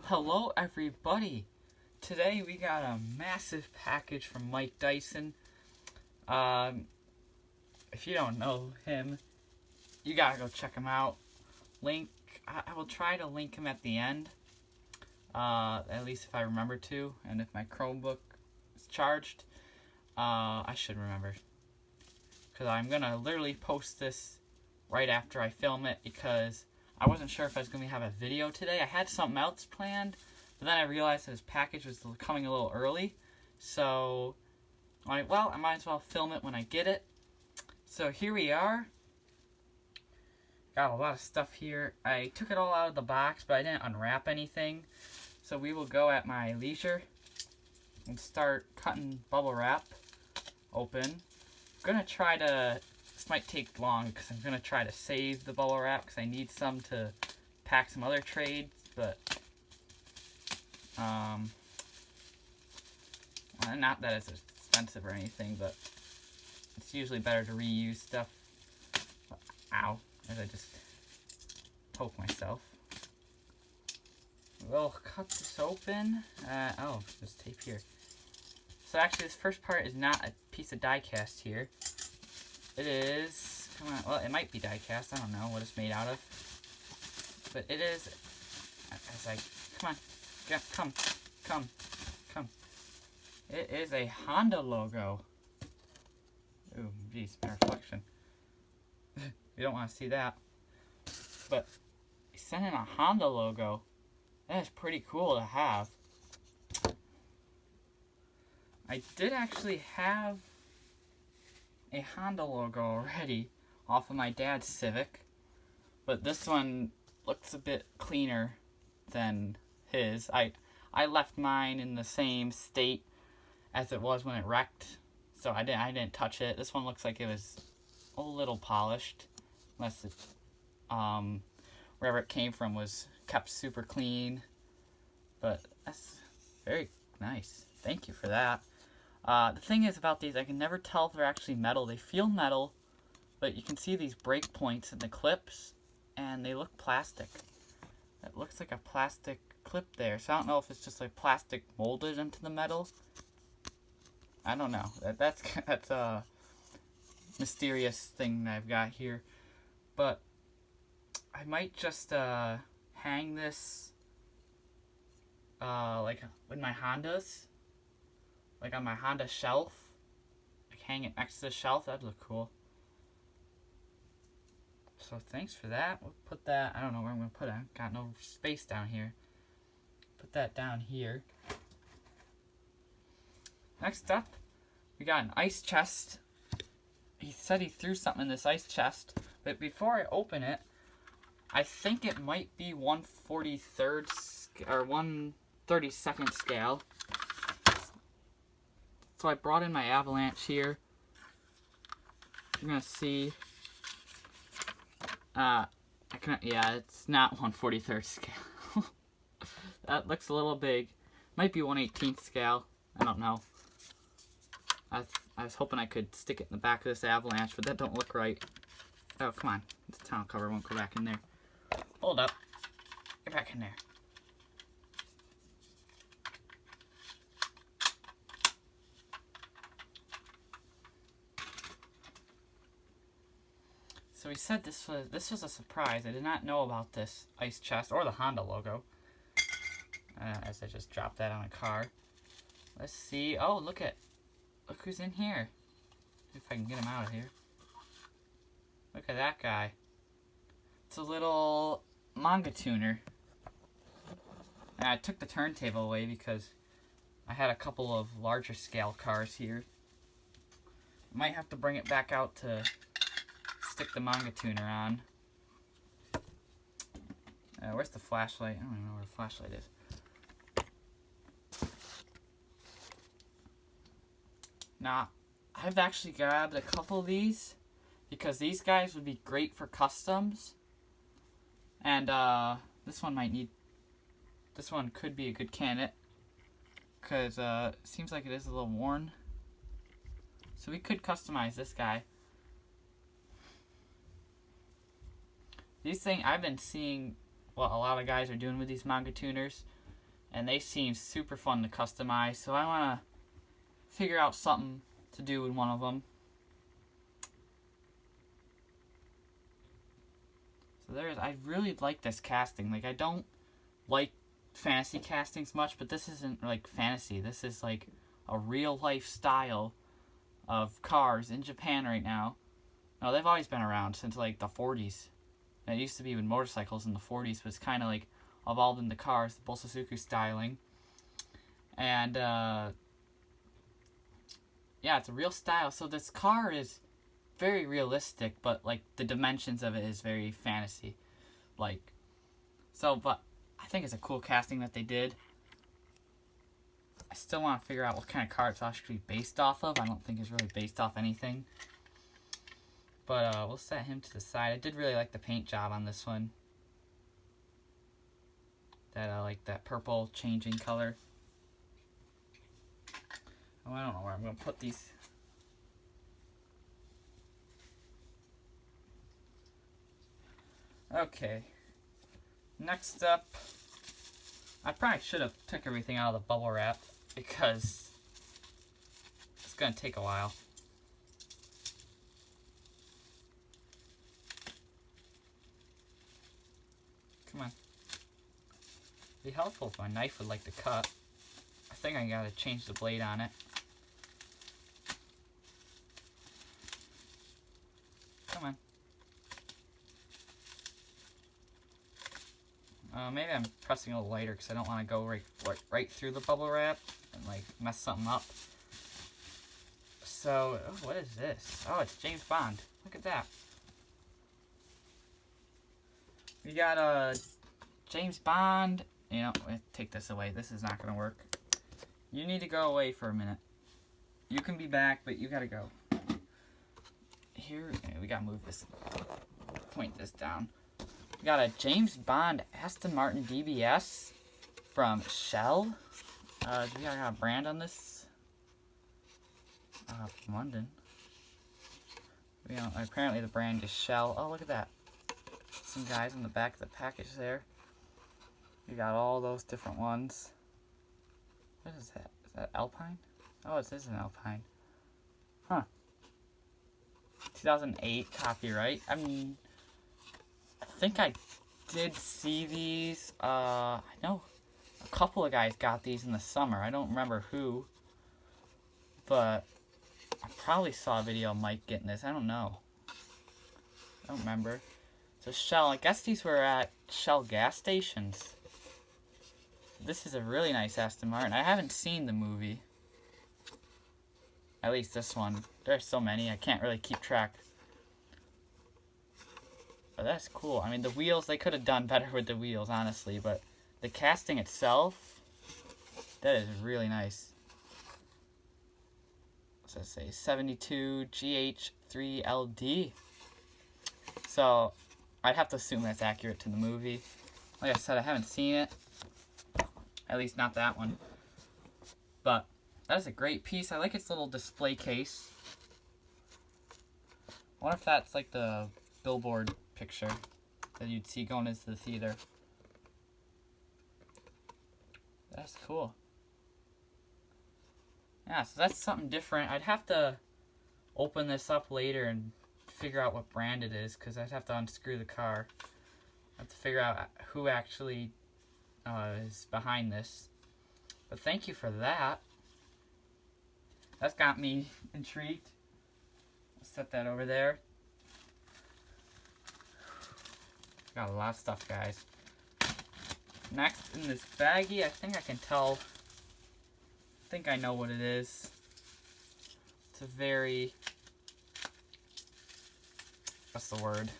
Hello everybody! Today we got a massive package from Mike Dison. If you don't know him, you gotta go check him out. I will try to link him at the end. At least if I remember to, and if my Chromebook is charged, I should remember. Because I'm gonna literally post this right after I film it, because I wasn't sure if I was going to have a video today. I had something else planned, but then I realized that his package was coming a little early. So, I might as well film it when I get it. So here we are. Got a lot of stuff here. I took it all out of the box, but I didn't unwrap anything. So we will go at my leisure and start cutting bubble wrap open. I'm going to try to... This might take long because I'm going to try to save the bubble wrap because I need some to pack some other trades, but not that it's expensive or anything, but it's usually better to reuse stuff. Ow, as I just poke myself. We'll cut this open. Oh, there's tape here. So actually this first part is not a piece of die cast here. It is, come on, well, it might be die cast, I don't know what it's made out of. But it is, come on, come. It is a Honda logo. Ooh, geez, my reflection. You don't want to see that. But, he sent in a Honda logo. That is pretty cool to have. I did actually have a Honda logo already off of my dad's Civic, but this one looks a bit cleaner than his. I left mine in the same state as it was when it wrecked, so I didn't touch it. This one looks like it was a little polished, unless it, wherever it came from was kept super clean, but that's very nice. Thank you for that. The thing is about these, I can never tell if they're actually metal. They feel metal, but you can see these break points in the clips, and they look plastic. It looks like a plastic clip there, so I don't know if it's just like plastic molded into the metal. I don't know. That's a mysterious thing that I've got here. But I might just hang this like with my Hondas. Like on my Honda shelf. Like hang it next to the shelf. That'd look cool. So thanks for that. We'll put that, I don't know where I'm going to put it. I've got no space down here. Put that down here. Next up, we got an ice chest. He said he threw something in this ice chest. But before I open it, I think it might be 1/43 or 1/32 scale. So I brought in my Avalanche here. You're gonna see. Yeah, it's not 1/43 scale. That looks a little big. Might be 1/18 scale. I don't know. I was hoping I could stick it in the back of this Avalanche, but that don't look right. Oh, come on. This tonneau cover won't go back in there. Hold up. Get back in there. So he said this was a surprise. I did not know about this ice chest or the Honda logo. As I just dropped that on a car. Let's see. Oh, look who's in here. See if I can get him out of here. Look at that guy. It's a little Manga tuner. And I took the turntable away because I had a couple of larger scale cars here. Might have to bring it back out to stick the Manga tuner on. Where's the flashlight? I don't even know where the flashlight is. Now, I've actually grabbed a couple of these because these guys would be great for customs. And this one could be a good candidate because it seems like it is a little worn. So we could customize this guy. These things I've been seeing what a lot of guys are doing with these Manga tuners. and they seem super fun to customize, so I want to figure out something to do with one of them. So I really like this casting. Like, I don't like fantasy castings much, but this isn't like fantasy. This is like a real life style of cars in Japan right now. No, they've always been around since like the 40s. And it used to be with motorcycles in the 40s, but it's kind of like evolved into cars, the Bososuku styling. And yeah, it's a real style. So this car is very realistic, but like the dimensions of it is very fantasy. Like, so, but I think it's a cool casting that they did. I still want to figure out what kind of car it's actually based off of. I don't think it's really based off anything. But we'll set him to the side. I did really like the paint job on this one. That I like that purple changing color. Oh, I don't know where I'm going to put these. Okay. Next up, I probably should have took everything out of the bubble wrap because it's going to take a while. Come on. It'd be helpful if my knife would like to cut. I think I gotta change the blade on it. Come on. Maybe I'm pressing a little lighter because I don't want to go right through the bubble wrap and like mess something up. So, oh, what is this? Oh, it's James Bond. Look at that. We got James Bond. You know, take this away. This is not going to work. You need to go away for a minute. You can be back, but you got to go. Here, we got to move this. Point this down. We got a James Bond Aston Martin DBS from Shell. Do we got a brand on this? From London. You know, apparently the brand is Shell. Oh, look at that. Some guys on the back of the package there. We got all those different ones. What is that? Is that Alpine? Oh, it is an Alpine. Huh. 2008 copyright. I mean, I think I did see these. I know a couple of guys got these in the summer. I don't remember who. But I probably saw a video of Mike getting this. I don't know. I don't remember. So Shell, I guess these were at Shell gas stations. This is a really nice Aston Martin. I haven't seen the movie. At least this one. There's so many, I can't really keep track. But that's cool. I mean, the wheels, they could have done better with the wheels, honestly. But the casting itself, that is really nice. What's that say? 72 GH3LD. So, I'd have to assume that's accurate to the movie. Like I said, I haven't seen it. At least not that one. But that is a great piece. I like its little display case. I wonder if that's like the billboard picture that you'd see going into the theater. That's cool. Yeah, so that's something different. I'd have to open this up later and figure out what brand it is, because I'd have to unscrew the car. I have to figure out who actually is behind this. But thank you for that. That's got me intrigued. I'll set that over there. Got a lot of stuff, guys. Next in this baggie, I think I can tell. I think I know what it is. It's a very, what's the word?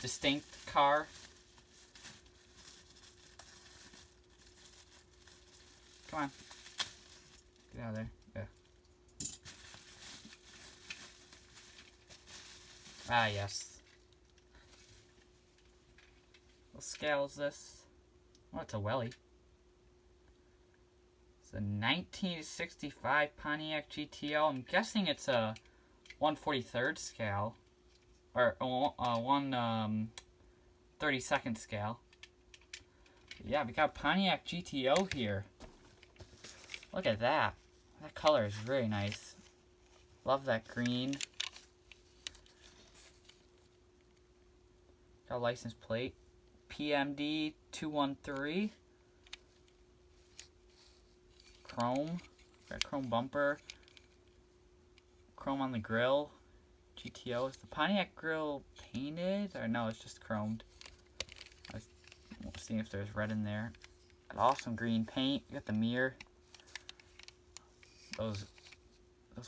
Distinct car. Come on. Get out of there. Yeah. Ah, yes. What scale is this? Oh, it's a Welly. It's a 1965 Pontiac GTO. I'm guessing it's a 1/43rd scale. Or 1/32nd scale. Yeah, we got Pontiac GTO here. Look at that. That color is very nice. Love that green. Got a license plate. PMD 213. Chrome. Got chrome bumper. Chrome on the grill. GTO. Is the Pontiac grill painted? Or no, it's just chromed. Let's see if there's red in there. Got awesome green paint. You got the mirror. Those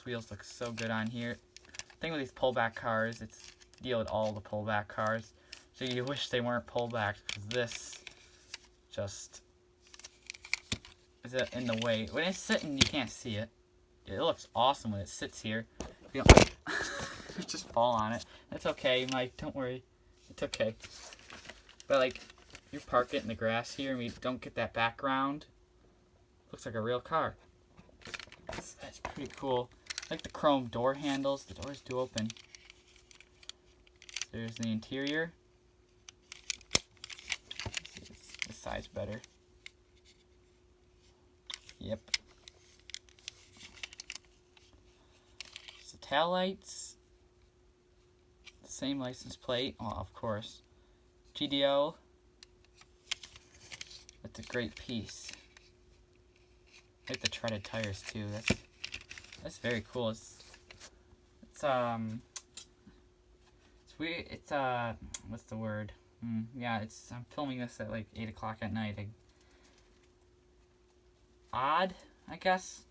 wheels look so good on here. The thing with these pullback cars, it's deal with all the pullback cars. So you wish they weren't pullbacks, because this just is in the way. When it's sitting, you can't see it. It looks awesome when it sits here. You don't just fall on it. That's okay, Mike. Don't worry. It's okay. But like, you park it in the grass here, and we don't get that background. Looks like a real car. That's pretty cool. I like the chrome door handles. The doors do open. There's the interior. This side's better. Yep. There's the tail lights. Same license plate. Oh, of course. GTO. That's a great piece. I like the treaded tires too. That's very cool. It's weird. It's what's the word? Yeah, I'm filming this at like 8 o'clock at night. Odd, I guess,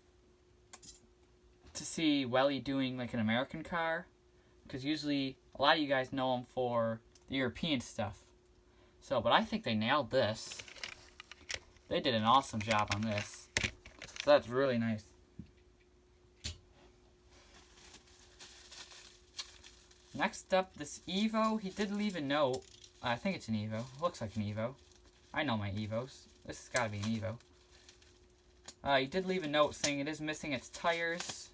to see Welly doing like an American car, because usually a lot of you guys know him for the European stuff. So, but I think they nailed this. They did an awesome job on this. So that's really nice. Next up, this Evo. He did leave a note. I think it's an Evo. Looks like an Evo. I know my Evos. This has got to be an Evo. He did leave a note saying it is missing its tires,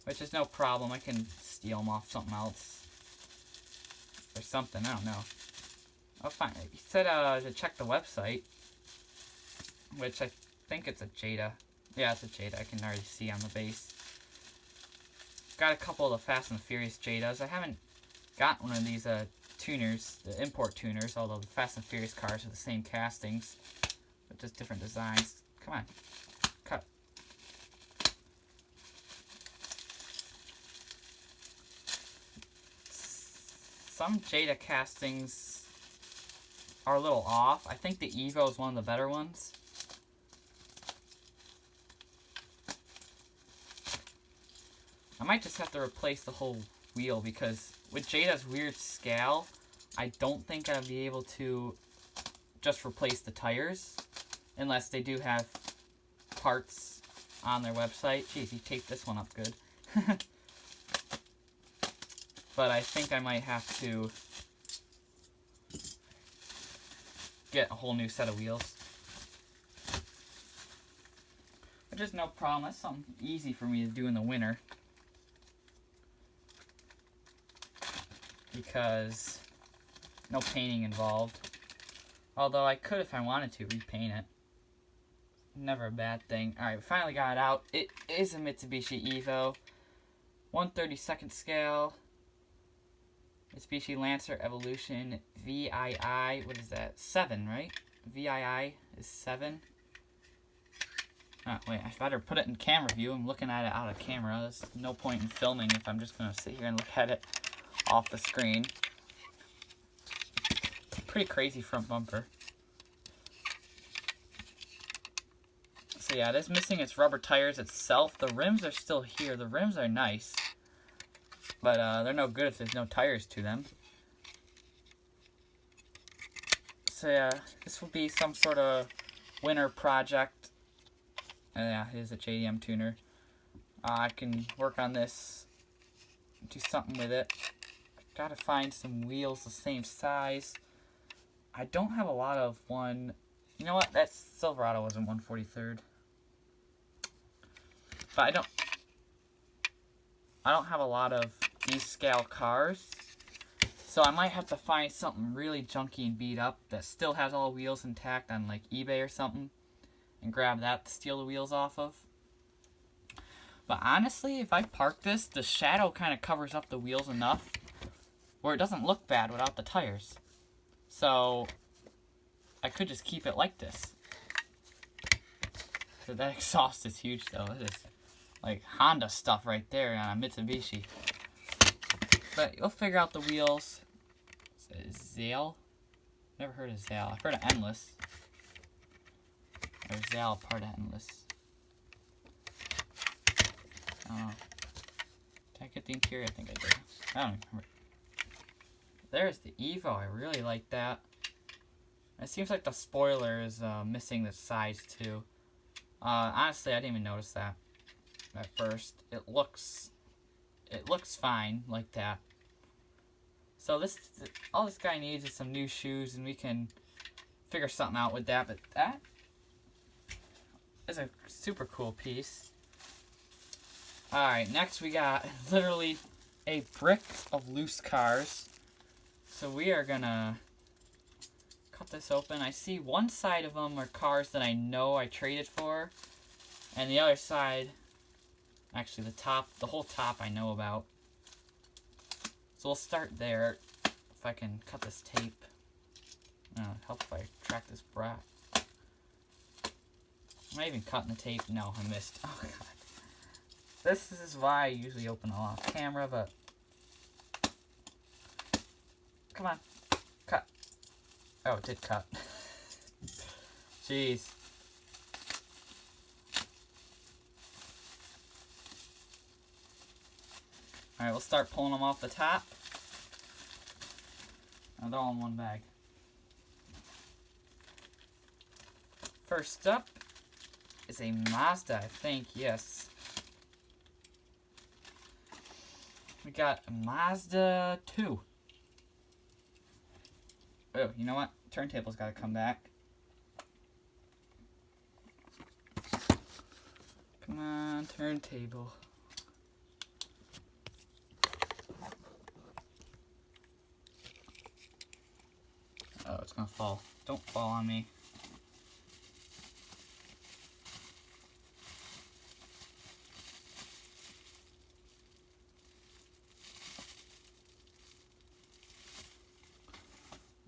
which is no problem. I can steal them off something else or something. I don't know. I'll find it. He said to check the website, which I think it's a Jada. Yeah, it's a Jada. I can already see on the base. Got a couple of the Fast and Furious Jadas. I haven't got one of these tuners, the import tuners, although the Fast and Furious cars are the same castings, but just different designs. Come on. Cut. Some Jada castings are a little off. I think the Evo is one of the better ones. I might just have to replace the whole wheel, because with Jada's weird scale, I don't think I'll be able to just replace the tires unless they do have parts on their website. Jeez, he taped this one up good. But I think I might have to get a whole new set of wheels. Which is no problem. That's something easy for me to do in the winter, because no painting involved. Although I could, if I wanted to, repaint it. Never a bad thing. Alright, we finally got it out. It is a Mitsubishi Evo. 1/32 scale. Mitsubishi Lancer Evolution VII. What is that? 7, right? VII is 7. Oh, wait, I better put it in camera view. I'm looking at it out of camera. There's no point in filming if I'm just going to sit here and look at it off the screen. Pretty crazy front bumper. So yeah, it is missing its rubber tires itself. The rims are still here. The rims are nice, but they're no good if there's no tires to them. So yeah, this will be some sort of winter project. Yeah, it is a JDM tuner. I can work on this, do something with it. Gotta find some wheels the same size. I don't have a lot of one. You know what? That Silverado wasn't 1/43. But I don't have a lot of these scale cars. So I might have to find something really junky and beat up that still has all wheels intact on like eBay or something and grab that to steal the wheels off of. But honestly, if I park this, the shadow kind of covers up the wheels enough where it doesn't look bad without the tires. So I could just keep it like this. So that exhaust is huge though. It is like Honda stuff right there on a Mitsubishi. But you'll figure out the wheels. Zale? Never heard of Zale. I've heard of Endless. Or Zale, part of Endless. Oh. Did I get the interior? I think I did. I don't even remember. There's the Evo. I really like that. It seems like the spoiler is missing the sides too. Honestly, I didn't even notice that at first. It looks fine like that. So all this guy needs is some new shoes, and we can figure something out with that. But that is a super cool piece. All right, next we got literally a brick of loose cars. So we are gonna cut this open. I see one side of them are cars that I know I traded for, and the other side, actually the whole top I know about. So we'll start there. If I can cut this tape. Help if I track this brat. Am I even cutting the tape? No, I missed. Oh god. This is why I usually open all off camera, but come on. Cut. Oh, it did cut. Jeez. Alright, we'll start pulling them off the top. Now they're all in one bag. First up is a Mazda, I think, yes. We got a Mazda II. Oh, you know what? Turntable's gotta come back. Come on, turntable. Oh, it's gonna fall. Don't fall on me.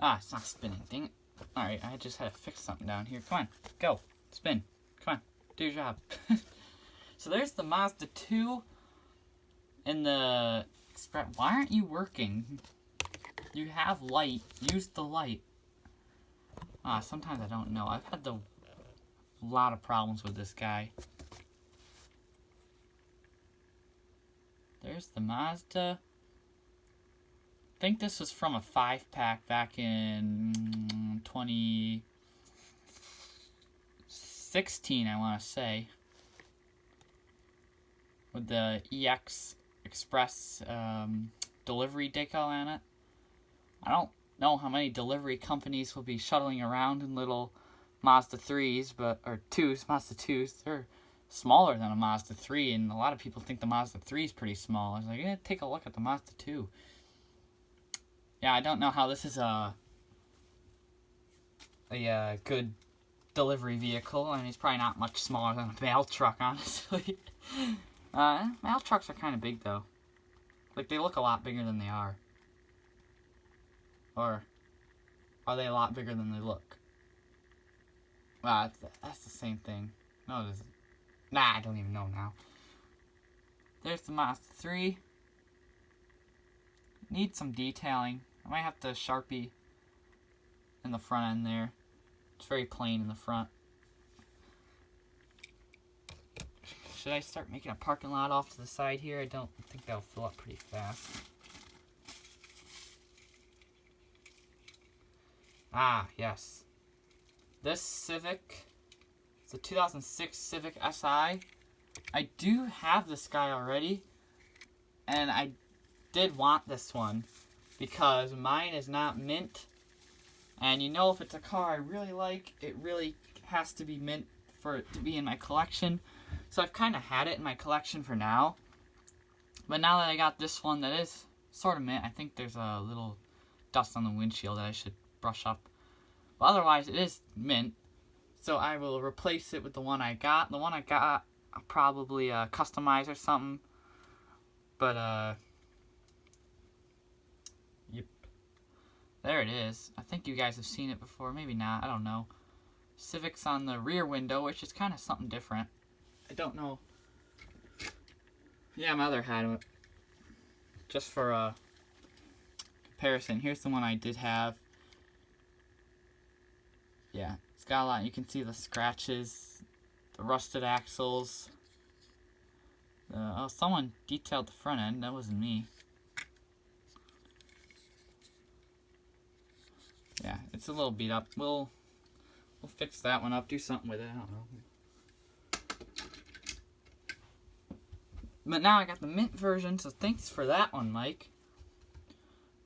Ah, it's not spinning, dang it. Alright, I just had to fix something down here. Come on, go. Spin. Come on, do your job. So there's the Mazda II and the Express. Why aren't you working? You have light. Use the light. Sometimes I don't know. I've had a lot of problems with this guy. There's the Mazda. I think this was from a 5-pack back in 2016, I want to say. With the EX Express delivery decal on it. I don't know how many delivery companies will be shuttling around in little Mazda 3s, or 2s, Mazda 2s. They're smaller than a Mazda 3, and a lot of people think the Mazda 3 is pretty small. I was like, take a look at the Mazda 2. Yeah, I don't know how this is a good delivery vehicle. I mean, it's probably not much smaller than a mail truck, honestly. Mail trucks are kind of big, though. Like, they look a lot bigger than they are. Or are they a lot bigger than they look? That's the same thing. No, it isn't. Nah, I don't even know now. There's the Mazda 3. Needs some detailing. I might have to Sharpie in the front end there. It's very plain in the front. Should I start making a parking lot off to the side here? I don't think that'll fill up pretty fast. Ah, yes. This Civic, it's a 2006 Civic Si. I do have this guy already, and I did want this one because mine is not mint. And you know, if it's a car I really like, it really has to be mint for it to be in my collection. So I've kind of had it in my collection for now. But now that I got this one that is sort of mint, I think there's a little dust on the windshield that I should brush up. But otherwise, it is mint. So I will replace it with the one I got. The one I got, I'll probably customize or something. But, yep. There it is. I think you guys have seen it before. Maybe not. I don't know. Civic's on the rear window, which is kind of something different. I don't know. Yeah, my other had it. Just for comparison, here's the one I did have. Yeah, it's got a lot. You can see the scratches, the rusted axles. Oh, someone detailed the front end. That wasn't me. Yeah, it's a little beat up. We'll fix that one up. Do something with it. I don't know. But now I got the mint version, so thanks for that one, Mike.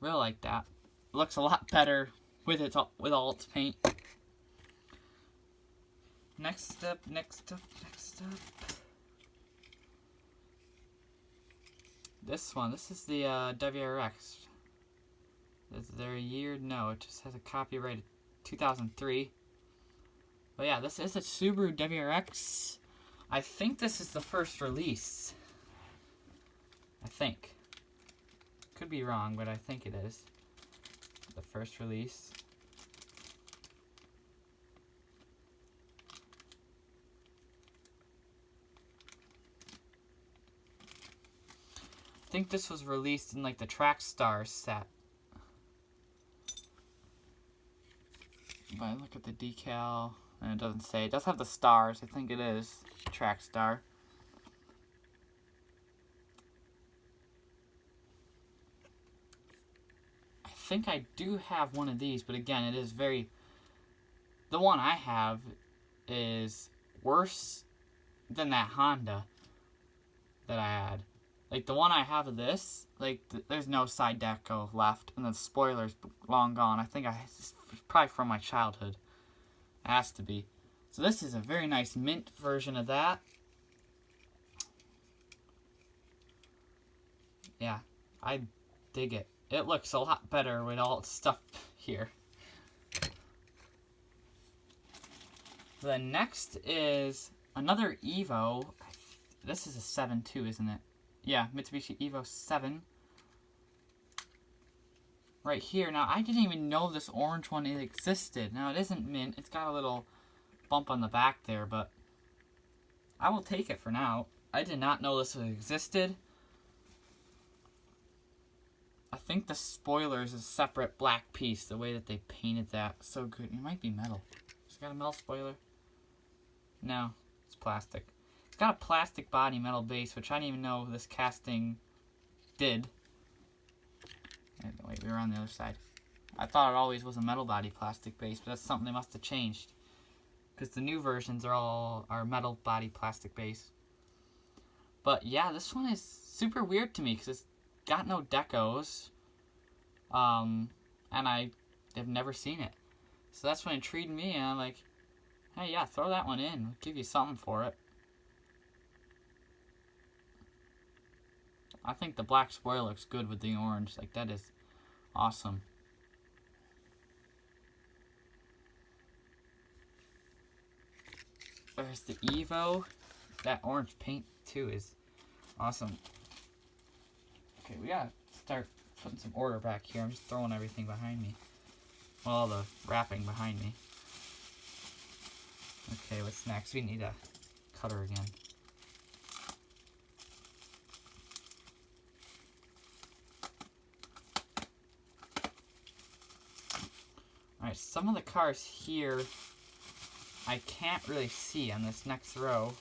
Really like that. It looks a lot better with all its paint. Next up. This one. This is the WRX. Is there a year? No, it just has a copyright of 2003. But yeah, this is a Subaru WRX. I think this is the first release. I think. Could be wrong, but I think it is. The first release. I think this was released in like the Track Stars set. If I look at the decal, and it doesn't say. It does have the stars. I think it is Track Star. I think I do have one of these, but again, it is very... The one I have is worse than that Honda that I had. Like, the one I have of this, like, there's no side deco left, and the spoiler's long gone. I think it's probably from my childhood. It has to be. So this is a very nice mint version of that. Yeah, I dig it. It looks a lot better with all its stuff here. The next is another Evo. This is a 7 too, isn't it? Yeah, Mitsubishi Evo 7. Right here. Now, I didn't even know this orange one existed. Now, it isn't mint. It's got a little bump on the back there, but I will take it for now. I did not know this existed. I think the spoiler is a separate black piece, the way that they painted that. So good. It might be metal. It's got a metal spoiler. No, it's plastic. It's got a plastic body, metal base, which I didn't even know this casting did. Wait, we were on the other side. I thought it always was a metal body, plastic base, but that's something they must have changed. Because the new versions are metal body, plastic base. But yeah, this one is super weird to me because it's got no decos. And I have never seen it. So that's what intrigued me, and I'm like, hey, yeah, throw that one in. We'll give you something for it. I think the black spoiler looks good with the orange. Like, that is awesome. There's the Evo. That orange paint, too, is awesome. Okay, we gotta start putting some order back here. I'm just throwing everything behind me. Well, the wrapping behind me. Okay, what's next? We need a cutter again. Alright, some of the cars here I can't really see on this next row.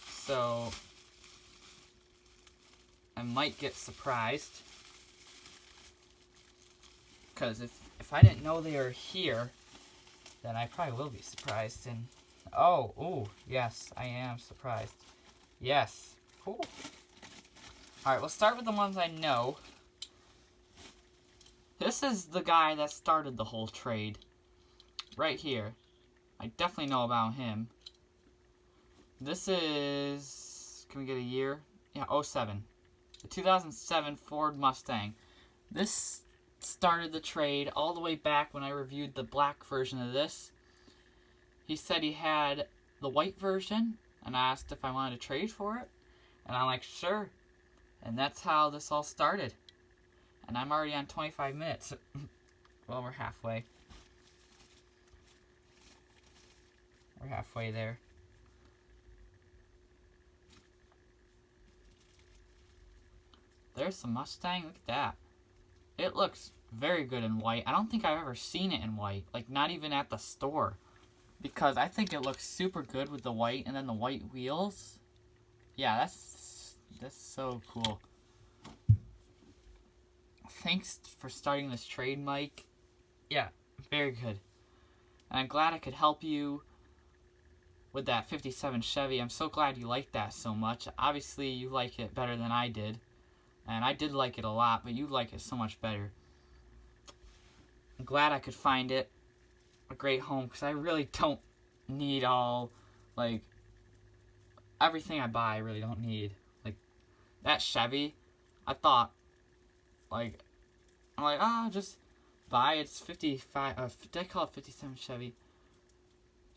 So I might get surprised. Because if I didn't know they were here, then I probably will be surprised. And oh, ooh, yes, I am surprised. Yes. Cool. Alright, we'll start with the ones I know. This is the guy that started the whole trade. Right here. I definitely know about him. This is... Can we get a year? Yeah, 07. The 2007 Ford Mustang. This started the trade all the way back when I reviewed the black version of this. He said he had the white version, and I asked if I wanted to trade for it. And I'm like, sure. And that's how this all started. And I'm already on 25 minutes. Well, we're halfway. We're halfway there. There's some Mustang. Look at that. It looks very good in white. I don't think I've ever seen it in white. Like, not even at the store. Because I think it looks super good with the white and then the white wheels. Yeah, that's so cool. Thanks for starting this trade, Mike. Yeah, very good. And I'm glad I could help you with that 57 Chevy. I'm so glad you liked that so much. Obviously, you like it better than I did. And I did like it a lot, but you like it so much better. I'm glad I could find it a great home, because I really don't need all, like, everything I buy I really don't need. Like, that Chevy, I thought, like, I'm like, oh, just buy it's 55, did I call it 57 Chevy?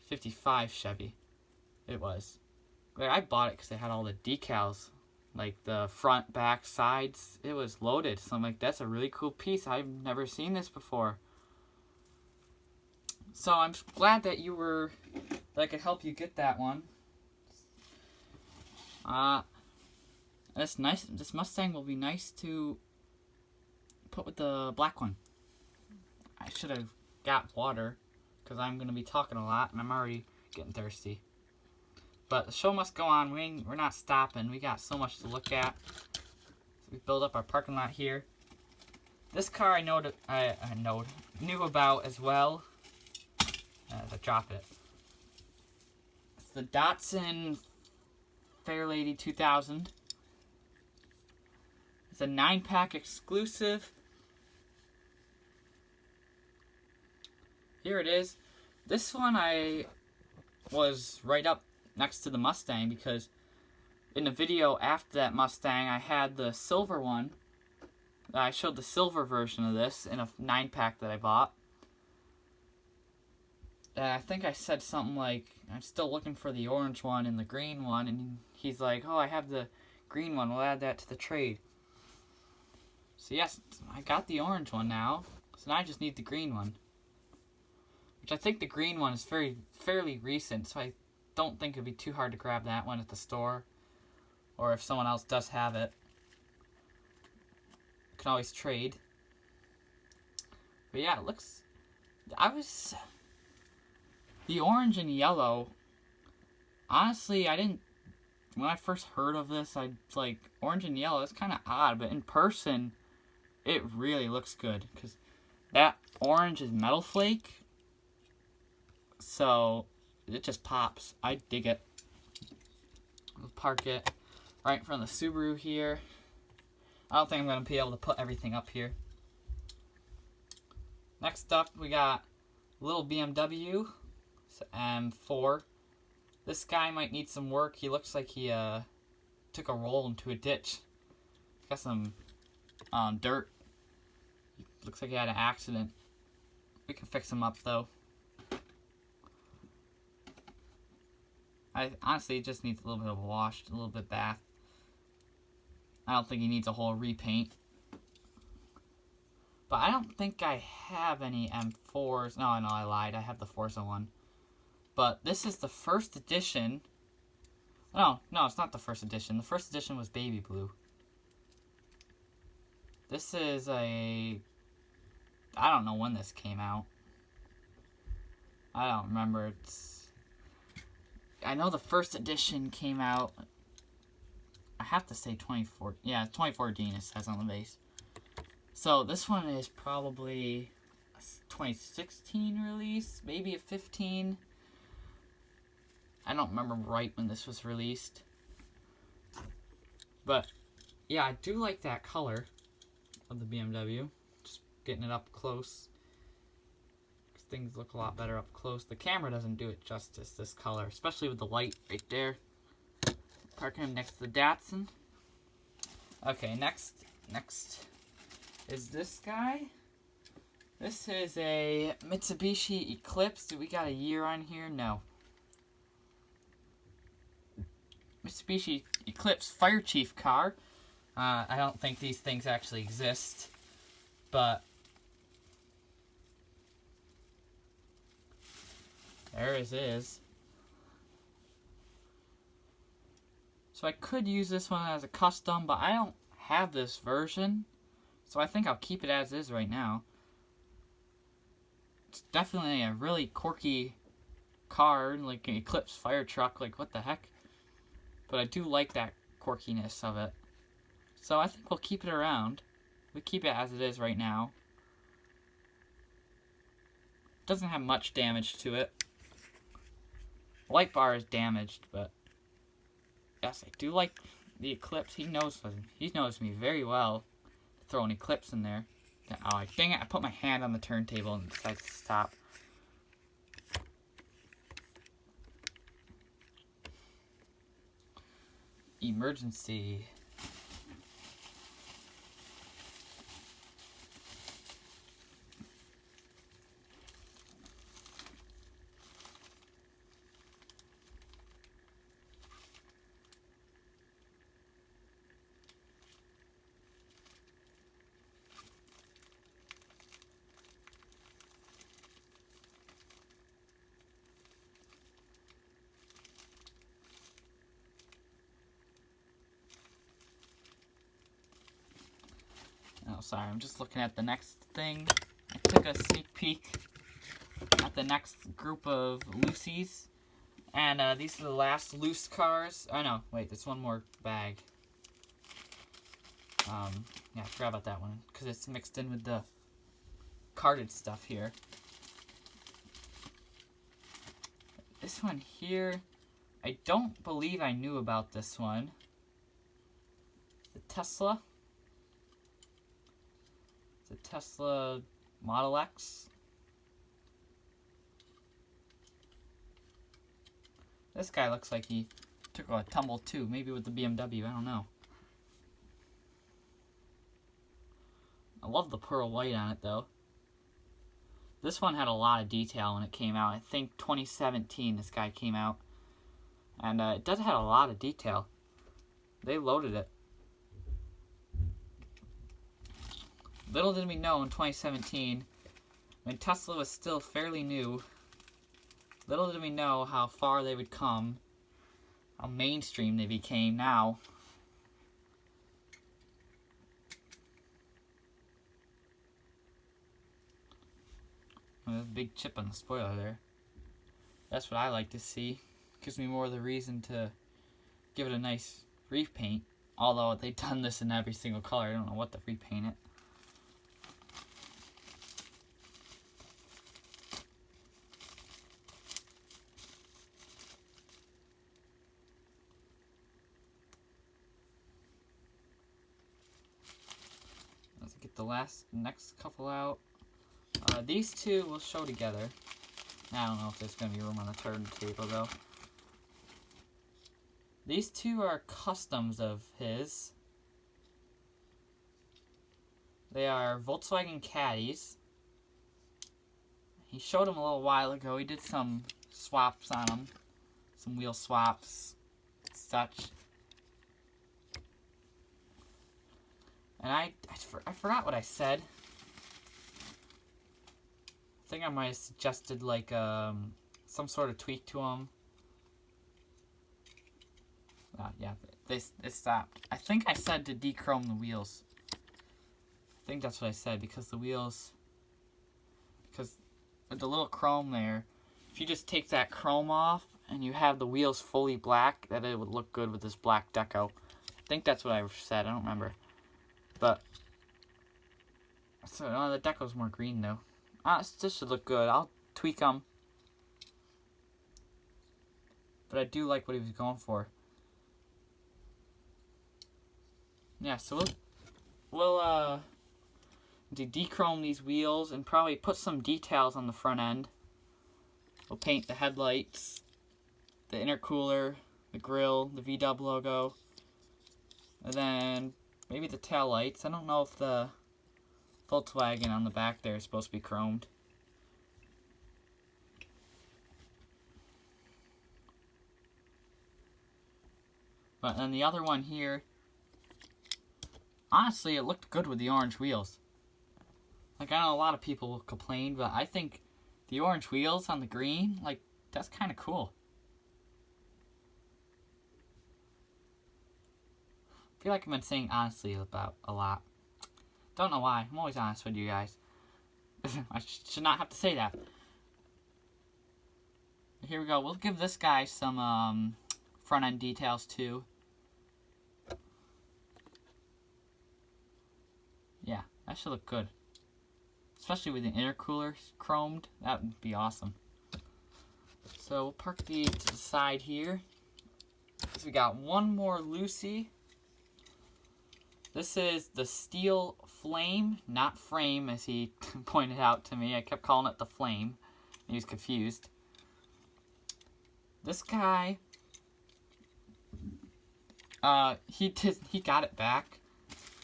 55 Chevy. It was. Like, I bought it because they had all the decals. Like, the front, back, sides. It was loaded. So I'm like, that's a really cool piece. I've never seen this before. So I'm glad that that I could help you get that one. That's nice. This Mustang will be nice to put with the black one. I should have got water, because I'm going to be talking a lot, and I'm already getting thirsty. But the show must go on. We're not stopping. We got so much to look at. So we build up our parking lot here. This car I knew about as well. As I drop it. It's the Datsun Fairlady 2000. It's a 9-pack exclusive. Here it is. This one I was right up next to the Mustang, because in the video after that Mustang I had the silver one. I showed the silver version of this in a 9-pack that I bought. I think I said something like, I'm still looking for the orange one and the green one, and he's like, oh, I have the green one, we'll add that to the trade. So yes, I got the orange one now, so now I just need the green one. Which I think the green one is fairly recent, so I don't think it'd be too hard to grab that one at the store, or if someone else does have it, you can always trade. But yeah, it looks, the orange and yellow, honestly, when I first heard of this, I like, orange and yellow, it's kind of odd, but in person, it really looks good, because that orange is metal flake, so it just pops. I dig it. We'll park it right in front of the Subaru here. I don't think I'm going to be able to put everything up here. Next up, we got little BMW M4. This guy might need some work. He looks like he took a roll into a ditch. Got some dirt. Looks like he had an accident. We can fix him up though. Honestly, he just needs a little bit of a wash, a little bit bath. I don't think he needs a whole repaint. But I don't think I have any M4s. No, I lied. I have the Forza one. But this is the first edition. No, it's not the first edition. The first edition was baby blue. This is I don't know when this came out. I don't remember. I know the first edition came out, I have to say 2014. Yeah, 2014 it says on the base. So this one is probably a 2016 release, maybe a 15. I don't remember right when this was released. But yeah, I do like that color of the BMW. Just getting it up close. Things look a lot better up close. The camera doesn't do it justice, this color, especially with the light right there. Parking him next to the Datsun. Okay, next is this guy. This is a Mitsubishi Eclipse. Do we got a year on here? No. Mitsubishi Eclipse Fire Chief car. I don't think these things actually exist, but there it is. So I could use this one as a custom, but I don't have this version, so I think I'll keep it as is right now. It's definitely a really quirky car, like an Eclipse fire truck, like what the heck. But I do like that quirkiness of it. So I think we'll keep it around. We keep it as it is right now. Doesn't have much damage to it. Light bar is damaged, but yes, I do like the Eclipse. He knows me very well. Throw an Eclipse in there. Oh, dang it, I put my hand on the turntable and decided to stop. Emergency. Oh, sorry, I'm just looking at the next thing. I took a sneak peek at the next group of loosies. And these are the last loose cars. Oh no, wait, there's one more bag. Yeah, I forgot about that one, because it's mixed in with the carded stuff here. This one here, I don't believe I knew about this one. The Tesla. The Tesla Model X. This guy looks like he took a tumble too, maybe with the BMW, I don't know. I love the pearl white on it though. This one had a lot of detail when it came out. I think 2017 this guy came out. And it does have a lot of detail. They loaded it. Little did we know in 2017, when Tesla was still fairly new, little did we know how far they would come, how mainstream they became now. There's a big chip on the spoiler there. That's what I like to see. Gives me more of the reason to give it a nice repaint. Although they've done this in every single color, I don't know what to repaint it. The next couple out. These two we'll show together. I don't know if there's going to be room on the turntable though. These two are customs of his. They are Volkswagen Caddies. He showed them a little while ago. He did some swaps on them. Some wheel swaps, such. And I forgot what I said. I think I might have suggested like some sort of tweak to them. Yeah, they stopped. I think I said to dechrome the wheels. I think that's what I said, because the wheels, because with the little chrome there, if you just take that chrome off and you have the wheels fully black, that it would look good with this black deco. I think that's what I said. I don't remember. But, so the deco's more green though. This should look good. I'll tweak them. But I do like what he was going for. Yeah, so we'll dechrome these wheels and probably put some details on the front end. We'll paint the headlights, the intercooler, the grille, the VW logo, and then maybe the tail lights. I don't know if the Volkswagen on the back there is supposed to be chromed. But then the other one here, honestly, it looked good with the orange wheels. Like, I know a lot of people will complain, but I think the orange wheels on the green, like, that's kind of cool. I feel like I've been saying honestly about a lot. Don't know why. I'm always honest with you guys. I should not have to say that. Here we go. We'll give this guy some front end details too. Yeah, that should look good. Especially with the intercooler chromed. That would be awesome. So we'll park these to the side here. So we got one more Lucy. This is the Steel Flame, not Frame, as he pointed out to me. I kept calling it the Flame. He was confused. This guy, he got it back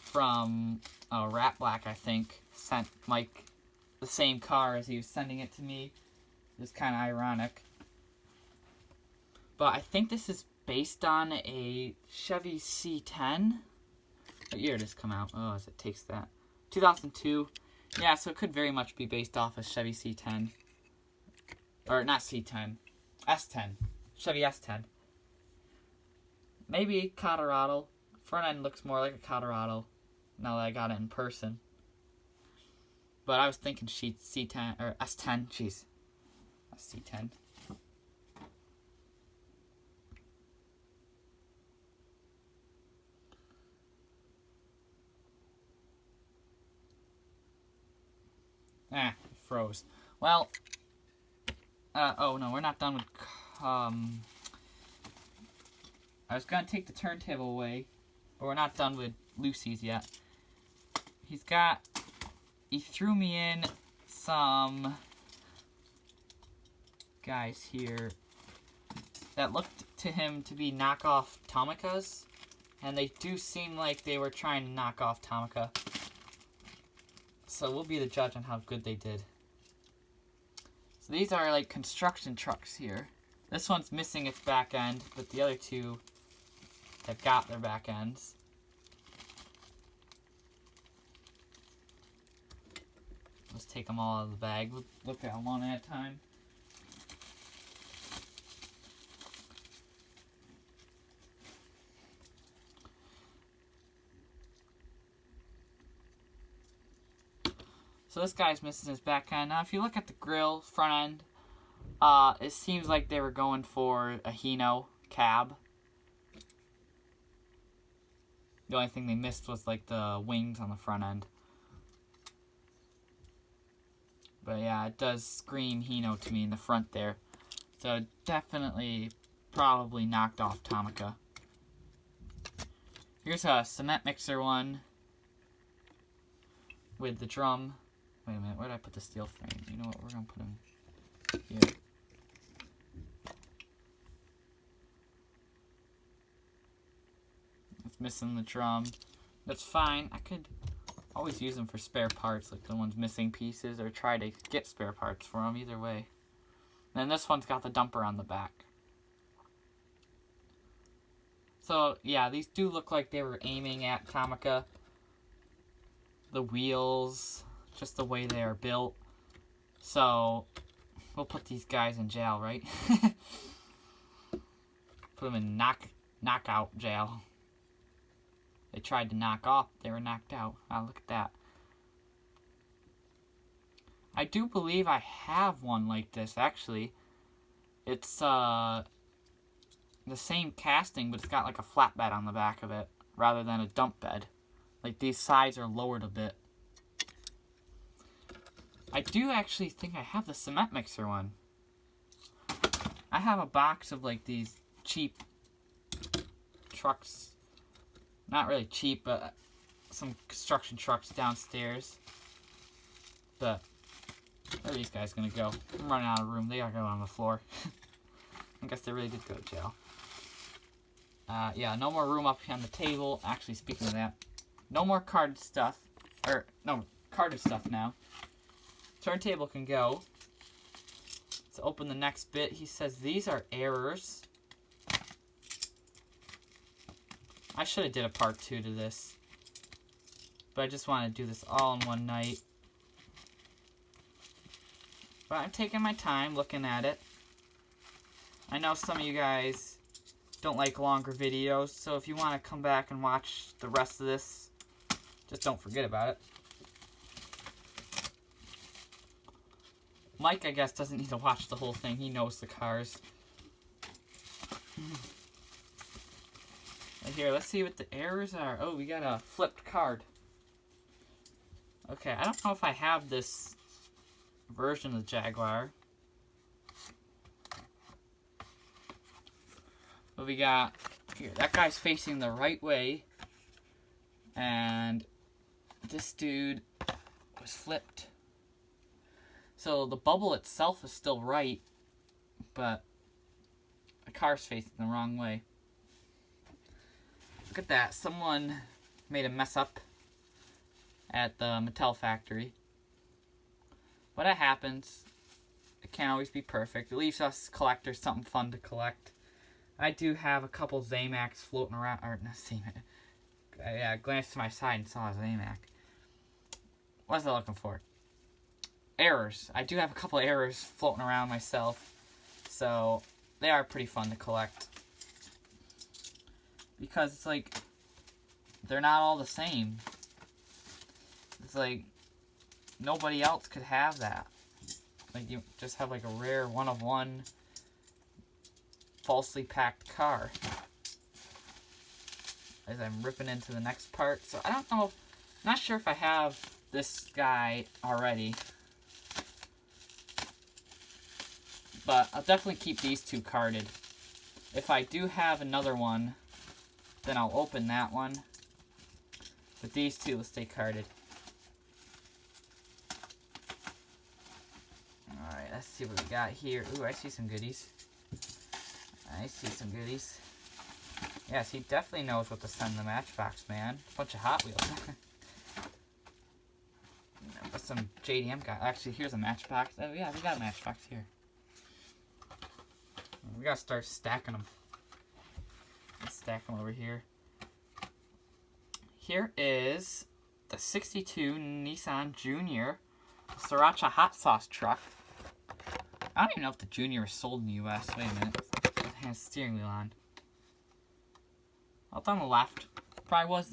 from Rat Black, I think. Sent Mike the same car as he was sending it to me. It was kind of ironic. But I think this is based on a Chevy C10. What year did this come out? Oh, as it takes that. 2002. Yeah, so it could very much be based off a Chevy C10. Or not C10. S10. Chevy S10. Maybe Colorado. Front end looks more like a Colorado now that I got it in person. But I was thinking C10 or S10. Jeez. C10. It froze. Well, oh no, we're not done with, I was gonna take the turntable away, but we're not done with Lucy's yet. He threw me in some guys here that looked to him to be knockoff Tomicas, and they do seem like they were trying to knock off Tomica. So we'll be the judge on how good they did. So these are like construction trucks here. This one's missing its back end, but the other two have got their back ends. Let's take them all out of the bag. We'll look at them one at a time. So this guy's missing his back end. Now if you look at the grill, front end, it seems like they were going for a Hino cab. The only thing they missed was like the wings on the front end. But yeah, it does scream Hino to me in the front there. So definitely, probably knocked off Tomica. Here's a cement mixer one with the drum. Wait a minute, where did I put the steel frame? You know what, we're going to put them here. It's missing the drum. That's fine. I could always use them for spare parts, like the ones missing pieces, or try to get spare parts for them, either way. And then this one's got the dumper on the back. So, yeah, these do look like they were aiming at Tomica. The wheels, just the way they are built. So, we'll put these guys in jail, right? Put them in knockout jail. They tried to knock off, they were knocked out. Oh, look at that. I do believe I have one like this, actually. It's, the same casting, but it's got like a flatbed on the back of it, rather than a dump bed. Like, these sides are lowered a bit. I do actually think I have the cement mixer one. I have a box of, like, these cheap trucks. Not really cheap, but some construction trucks downstairs. But where are these guys gonna go? I'm running out of room. They gotta go on the floor. I guess they really did go to jail. Yeah, no more room up on the table. Actually, speaking of that, no more card stuff. Or, no, carded stuff now. Turntable can go. Let's open the next bit. He says these are errors. I should have did a part 2 to this. But I just want to do this all in one night. But I'm taking my time looking at it. I know some of you guys don't like longer videos, so if you want to come back and watch the rest of this, just don't forget about it. Mike, I guess, doesn't need to watch the whole thing. He knows the cars. Right here, let's see what the errors are. Oh, we got a flipped card. Okay, I don't know if I have this version of the Jaguar. But we got here, that guy's facing the right way, and this dude was flipped. So the bubble itself is still right, but the car's facing the wrong way. Look at that, someone made a mess up at the Mattel factory. But it happens. It can't always be perfect. It leaves us collectors something fun to collect. I do have a couple Zamacs floating around. Or not Zamac. Yeah, I glanced to my side and saw a Zamac. What was I looking for? Errors. I do have a couple errors floating around myself. So they are pretty fun to collect. Because it's like, they're not all the same. It's like, nobody else could have that. Like, you just have like a rare one-of-one falsely packed car. As I'm ripping into the next part. So I don't know, I'm not sure if I have this guy already. But I'll definitely keep these two carded. If I do have another one, then I'll open that one. But these two will stay carded. Alright, let's see what we got here. Ooh, I see some goodies. I see some goodies. Yes, he definitely knows what to send the Matchbox, man. A bunch of Hot Wheels. But some JDM guy. Actually, here's a Matchbox. Oh, yeah, we got a Matchbox here. We gotta start stacking them. Let's stack them over here. Here is the 62 Nissan Junior Sriracha Hot Sauce truck. I don't even know if the Junior is sold in the US. Wait a minute. It has steering wheel on. Up on the left. Probably was then.